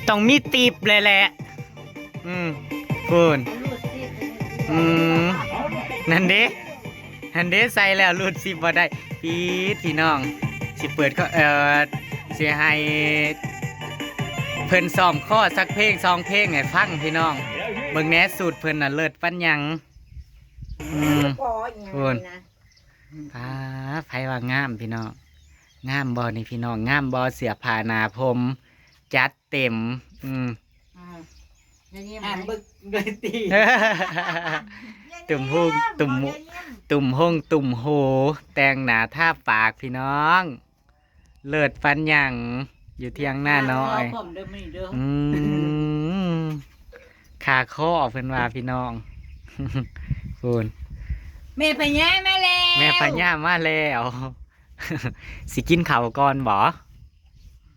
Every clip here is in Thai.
ต้องมีตีบเลยแหละคุณนั่นเด้ใส่แล้วรูดซิบบ่ได้พี่น้องสิเปิดก็สิให้เพิ่นซ้อมข้อสักเพลง2 เพลงให้ฟังพี่น้องเบิ่งแหน่สูตรเพิ่นน่ะเลิศปานหยังคุณไผว่างามพี่น้องงามบ่นี่พี่น้องงามบ่เสื้อผ้าหน้าผมจัดเต็มบึกเลยตีตุ่มหูตุ่มหูแต่งหน้าท่าปากพี่น้องเลิศปันหยังอยู่เที่ยงหน้าน้อยขาข้อเพิ่นว่าพี่น้องคุณแม่พญามาแล้วแม่พญามาแล้วสิกินข้าวก่อนบ่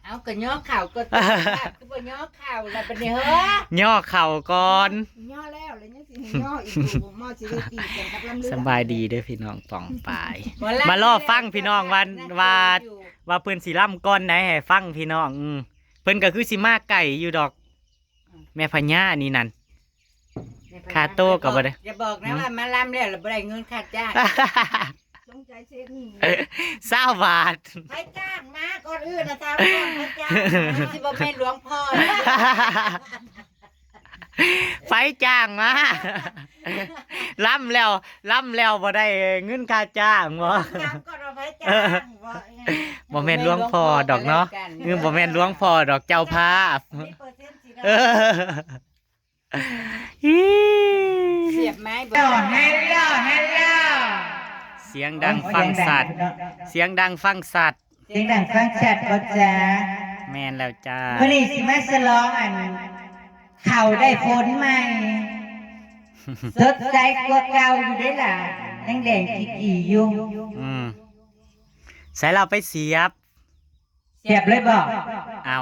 เอากระย่อข่าวก็ตัวก็บ่ย่อข่าวแล้วเป็นเฮ้ย่อเข่าก่อนย่อแล้วเลยเนี่ยสิย่ออีกหม้อสิได้ตีกันกับลำเลือดสบายดีเด้อพี่น้องป่องปายมารอฟังพี่น้องว่าเพิ่นสิล่ำก่อนไหนให้ฟังพี่น้องเพิ่นก็คือสิมาไก่อยู่ดอกแม่พญานี่นั่นคาโต้ก็บ่ได้อย่าบอกนะว่ามาล่ำแล้วบ่ได้เงินค่าจ้างจงใจเช็ด20 บาทไปจ้างมาก่อนอื่นนะจ้าก่อนไปจ้างสิบ่แม่นหลวงพ่อไฟจ้างมาล่ำแล้วบ่ได้เงินค่าจ้างบ่บ่แม่นหลวงพ่อดอกเนาะบ่แม่นหลวงพ่อดอกเจ้าภาพเสียบไม้บ่ฮัลโหลเสียงดังฟังสัตว์เสียงดังฟังสัตว์ก็จ้าแม่นแล้วจ้ามื้อนี้สิมาฉลองอันข้าวได้ฝนใหม่สดใสกว่าเก่าอยู่เด้ล่ะแดงๆกี่อยู่ใส่เราไปเสียบเลยบ่เอา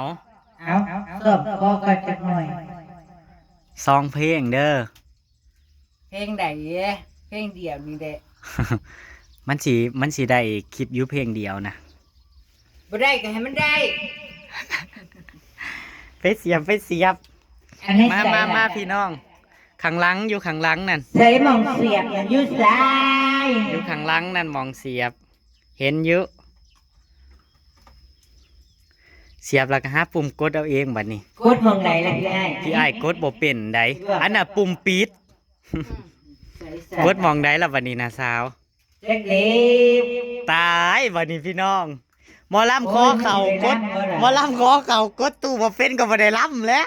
ก็ก็จักหน่อย2 เพลงเด้อเพลงใดเพลงเดียวนี่แหละมันสิได้คลิปอยู่เพลงเดียวนะบ่ได้ก็ให้มันได้ไปเสียบมาพี่น้องข้างหลังอยู่ข้างหลังนั่นใส่หม่องเสียบอยู่ซ้ายอยู่ข้างหลังนั่นมองเสียบเห็นอยู่เสียบแล้วก็หาปุ่มกดเอาเองบัดนี้กดมองไหนล่ะพี่อ้ายกดบ่เป็นใดอันน่ะปุ่มปิดกดมองใดล่ะบัดนี้นะสาวตายบัดนี้พี่น้องหมอลำขอเข่ากดหมอลำขอเข่ากดตู้บ่เป็นก็บ่ได้ลำแล้ว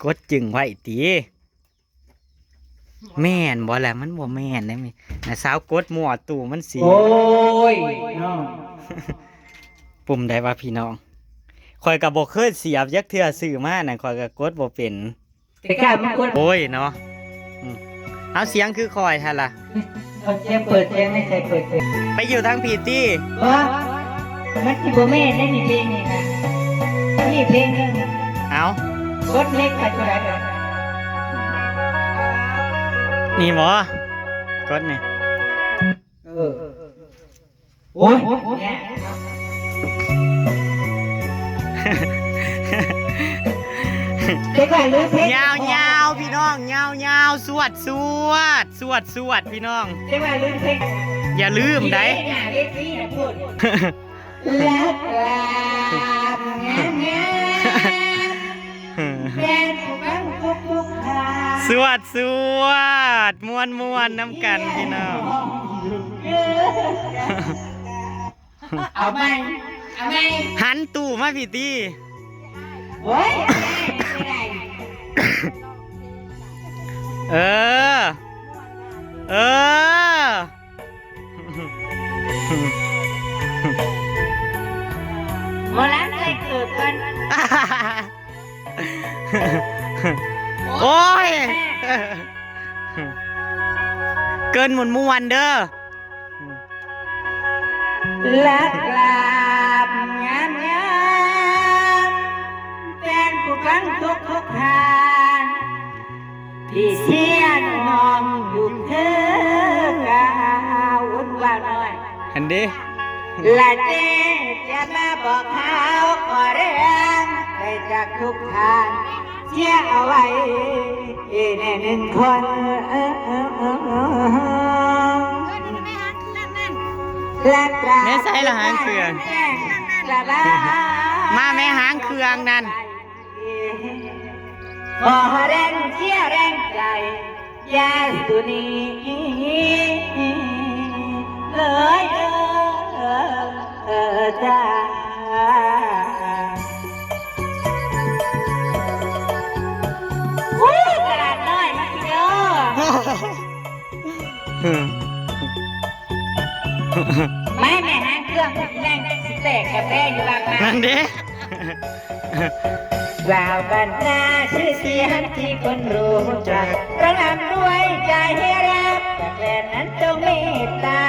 กดจึงไว้ตีแม่นบ่แหละมันบ่แม่นได้มั้ยนะสาวกดมั่วตู้มันสิโอ้ยปุ่มใดวะพี่น้องข่อยก็บ่เคยเสียบยักเทื่อซื้อมาน่ะข่อยก็กดบ่เป็นแต่กล้ามันกดโอ้ยเนาะเอาเสียงคือข่อยหั่นล่ะเอาเสียงเปิดเสียงไม่ใช่เปิดเสียงไปอยู่ทางพีตี้มันสิบ่แม่นได้นี่เพลงนี่นะนี่เพลงนึงเอากดเล็กไปตัวใดนี่บ่กดนี่โอ้ยยาวพี่น้องยาวสวดพี่น้องอย่าลืมได้สวดมวนน้ำกันพี่น้องเอาไหมหันตู้มาพี่ตีเฮ้ยเออหมอลำใส่เกิดกันโอ้ยเกินมวนเด้อลักลาบงามแฟนผู้ฟังทุกทางที่เสียงมองอยู่เธอกาวุ่นวายหน่อยอันนี้ และเจ๊จะมาบอกเขาขอเรื่องไปจากทุกทางเชื่อเอาไว้ในหนึ่งคนและตรา แม่ใส่ละหางเครื่องมาแม่หางเครื่องนั่น ขอแรงเชียร์แรงใจยาสุนีเลยจ้าตลาดน้อยมาพี่น้องแม่หางเครื่องแรงสิแตกกาแฟอยู่บางนา นั่นเด้ กล่าวกันหน้าชื่อเสียงที่คนรู้จักระลำรวยใจให้รักแต่แฟนนั้นจงเมตตา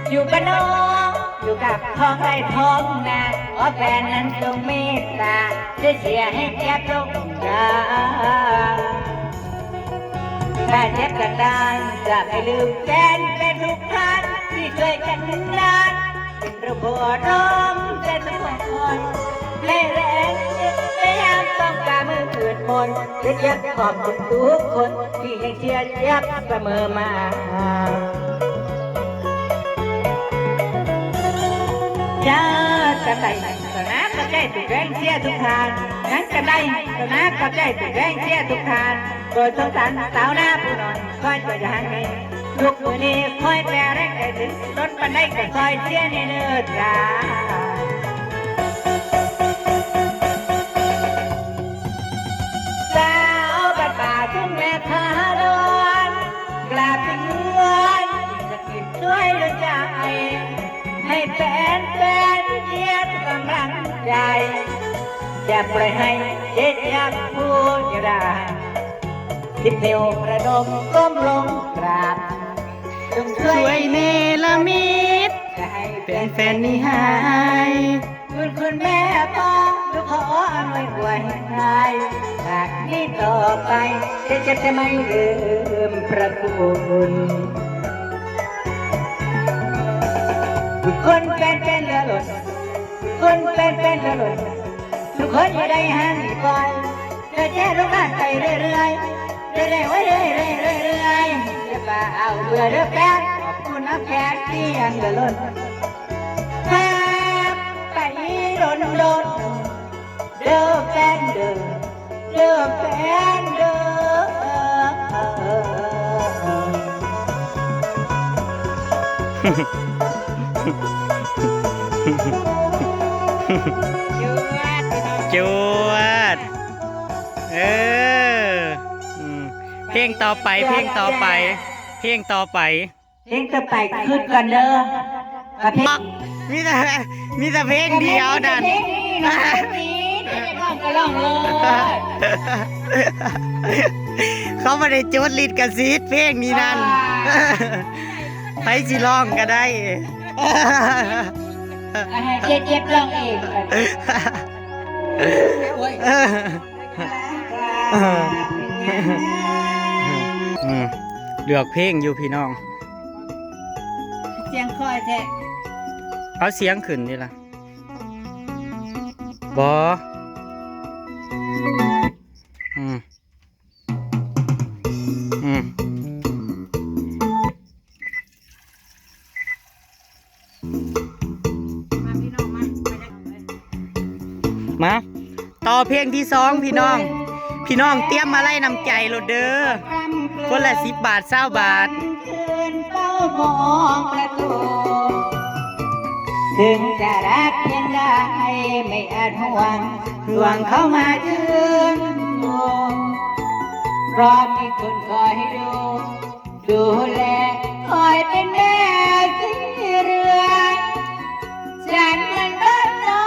อยู่บ้านนอกอยู่กับท้องไร่ท้องนาขอแฟนนั้นจงเมตตาช่วยเชียร์ให้แจ๊บลงดาถ้าเจ็บกันดานจะไม่ลืมแฟนเป็นทุกท่านที่ช่วยกันนานเป็นระเบิดร้องแต่ทุกคนให้แรงพยายามต้องการมือเปิดมนเรียกขอบคุณทุกคนที่ยังเชียร์ยับเสมอมาจ้าจะได้ตอนนั้นก็ใจถูกแรงเชียร์ทุกทางนั้นจะได้ตอนนั้นก็ใจถูกแรงเชียร์ทุกทางโดยสงสารสาวหน้าผู้นอนคอยตัวอย่างให้ลูกมือนี้คอยแปรแรงใจถึงรถปันได้กับซอยเชียร์ในเนื้อจ้าสาวบัดป่าทุ่งแม่ทาดอนกราบถึงเงินจะกินช่วยด้วยใจให้แฟนเชียร์กำลังใจอย่าปล่อยให้เจ็บยักพูดอยู่ได้สิบนิ้วประดมก้มลงกราบจง ช่วยเนรมิต จะให้ เป็นแฟนนิหาย คุณแม่พ่อลูกขออำนวยอวยให้หากนี้ต่อไปจะไม่ลืมพระคุณทุกคนเป็นเรือหล่นคนเป็นเรือหล่นทุกคนอย่าได้หันไปจะแค่ลูกหลานไปเรื่อยๆเรื่อยๆไว้เรื่อยๆอย่าป่าเอาเบื่อเด้อแฟนขอบคุณนะแฟนที่ยังเรือหล่นไปโดนเด้อแฟนเด้อแฟนเด้จวดเออเพลงต่อไปเพลงต่อไปเพลงต่อไป เพลงต่อไปขึ้นกันเด้อกับเพลง มีแต่เพลงเดียวนั่น เพลงนี้นะเพลงนี้เดี๋ยวจะร้องก็ร้องเลย เขาไม่ได้จดลิดกระซิดเพลงนี้นั่นไปสิร้องก็ได้ ให้เจ็บร้องเองเลือกเพลงอยู่พี่น้อง เสียงคอยแท้ เอาเสียงขึ้นนี่ล่ะบออืมมาต่อเพลงที่สองพี่น้องเตรียมมาไล่นำใจโลดเด้อคนละ10 บาท20 บาท ถึงจะรักเพียงใดไม่อาจห่วงเข้ามาถึงเพราะมีคนคอยดูแลคอยเป็นแม่ที่เรือฉันมันบ้านนอ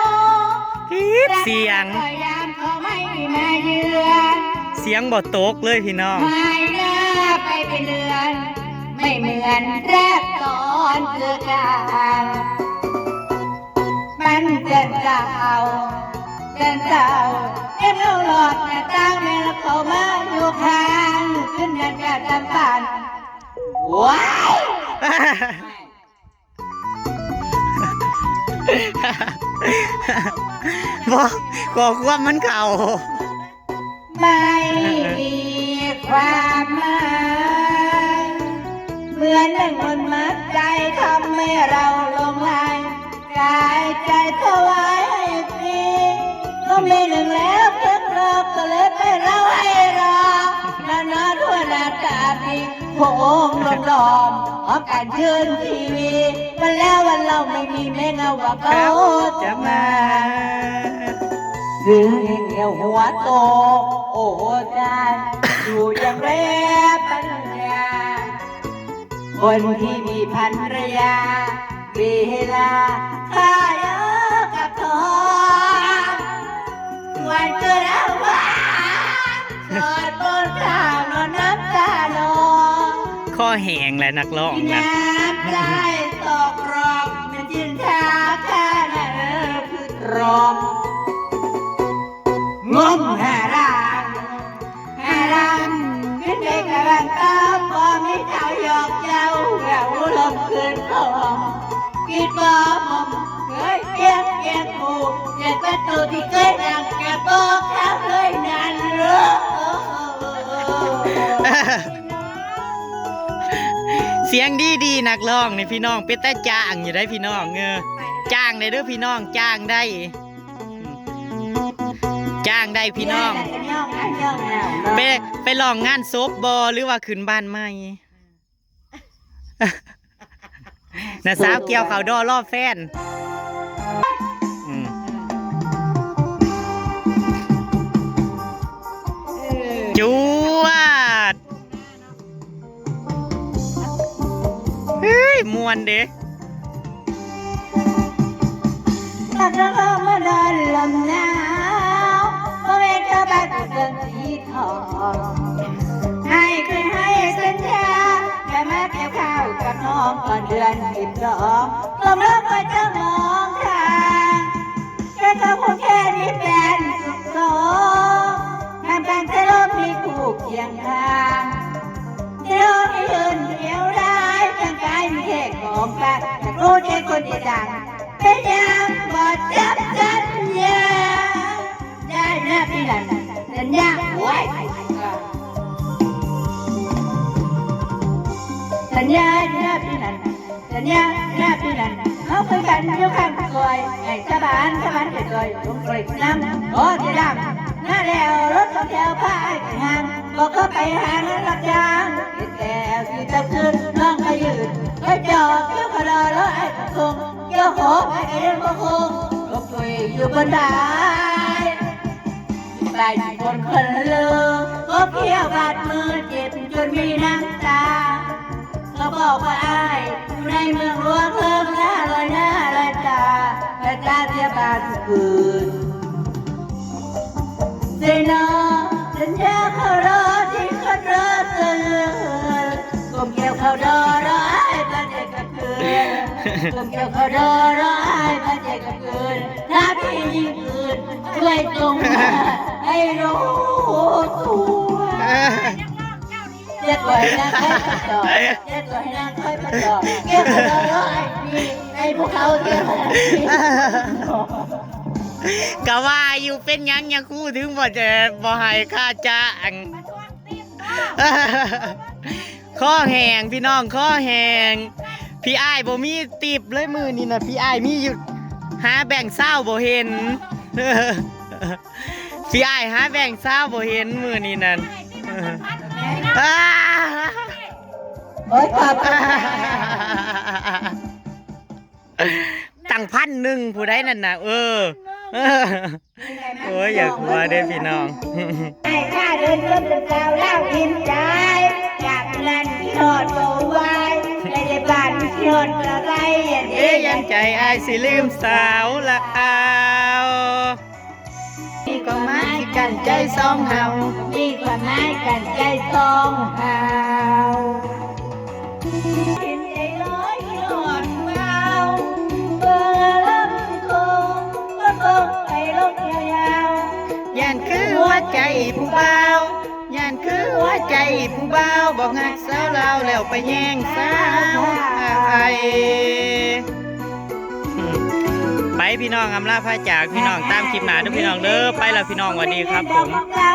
ก เสียง พยายามเขาไม่มาเยือน เสียงบ่ตกเลยพี่น้อง ไม่น่าไปเป็นเดือน ไม่เหมือนแรกตอนเจอกันมันจะเจ้าเอ็มเอาหลอดหน้าต่างแม่แล้วเขามาอยู่ข้างขึ้นยันกระจำปานว้าย บอกก่อความมันเก่า ไม่มีความหมายเหมือนหนึ่งคนมัดใจทำให้เราหลงไหลกายใจถวายให้ฟรีก็มีหนึ่งแล้วเพื่อรอก็เลยไปเราให้รอนาทั่วหน้าตาดีโค้งลมลมออกการเชิญทีวีวันแล้ววันเราไม่มีแม่เงาว่าเขาจะมาดึงเหี่ยวหัวโตโอ้ใจอยู่อย่างแรปัญญาคนที่มีภรรยาเวลาข้าเยอะกับทองวันเกิดเอาไว้กอดบนข้าวนอนน้ำตาลง ข้อแหงและนักร้องนะ น้ำใจตกรอบมันจินชาข้าน่ะคือตรอมงมหารางขึ้นไปกำลังตาฟองให้เจ้าหยอกเจ้าแหววลมคืนทองกิดบ่มอมเคยเก็บผูเจ็บประตูที่เคยดังแกบอกเขาเคยนานเรือ เสียงดีนักร้องนี่พี่น้องเป็นแต่จ้างอยู่ได้พี่น้องจ้างได้เด้อพี่น้องจ้างได้พี่น้องไปลองงานซบบอหรือว่าขึ้นบ้านใหม่น่ะสาวเกี่ยวเขาวดอล่อแฟนจวดเฮ้ยมวนเด้ถ้าเรามาเดินลมหนาวเพราะเวทบ้านเดินสีทองให้สัญญาแต่มาเกี่ยวข้าวกับน้องก่อนเดือน12ลมเลิกก็จะมองทางแค่เขาพูดแค่นี้เป็นสุขสมทำการจะลมมีคู่เคียงข้างเที่ยวไม่ยืนเที่ยวได้ร่างกายมีเทศของกันแต่รู้ใจคนที่ดังเป็นยังบ่จับสัญญาได้นะพี่นั่นสัญญาไว้สัญญาหน้าพี่นั่นสัญญาหน้าพี่นั่นเขาคุยกันอยู่ข้างซอยไอ้ชาวบ้านไปซอยลงกรีดน้ำโอ้ที่ดำหน้าแล้วรถสองแถวพายไปหางบอกเขาไปหางรับจ้างแต่ที่จะขึ้นน้องก็ยืนไปจอดเกี่ยวกระดาษแล้วไอ้กระทงเกี่ยวหอบไอ้เรื่องก็คงลงคุยอยู่บนดายใส่คนคนเลือก็เพี้ยวบาดมือเจ็บจนมีน้ำตาเขาบอกว่าอ้ายอยู่ในเมืองหลวงเลิกหน้าลอยตาพระเจ้าเทียบาทุกคืนเซนอสัญญาเขารอที่เขารอเตือนกลมเกี่ยวเขารอไอ้พระเจ้ากับคืนกลมเกี่ยวเขารอไอ้พระเจ้ากับคืนถ้าพี่ยิ่งคืนช่วยจงมาให้รู้ตัวเจ็ดวันนั่งค่อยประจอบเจ็ดวันนั่งค่อยประจอบเกี่ยวกับเราไอ้พี่ไอ้พวกเขาเกี่ยวกับกะว่าอยู่เป็นยังคู่ถึงบ่ให้ค่าจ้างข้อแหงพี่น้องข้อแหงพี่อ้ายบ่มีติบเลยมือนี่นะพี่อ้ายมีอยู่หาแบ่งเศร้าบ่เห็นพี่อ้ายหาแบ่งเศร้าบ่เห็นมือนี่นั่นโอ๊ยขอบคุณตั้ง1,000ผู้ใดนั่นน่ะโอ้ยอยากกลัวเด้พี่น้องไอ้ข้าเดินต้นเจ้าเล่าอิ่มใจจากนั้นที่หอดโบไว้ในบ้านที่หอดอะไรยังใจไอ้สิลืมสาวละเอามีความหมายกันใจสองเฮามีความหมายกันใจสองเฮาเห็นใจร้อยหอดเมาเบอร์ลำคงก็คงไปลงยาวย่านคือหัวใจผู้เบาย่านคือหัวใจผู้เบาบอกหักสาวเราแล้วไปแย่งสาวไอไป พี่น้องอำลาพาจากพี่น้องตามคลิปหน้าเด้วยพี่น้องเด้อไปแล้วพี่น้องสวัสดีครับผม บอกกล่าว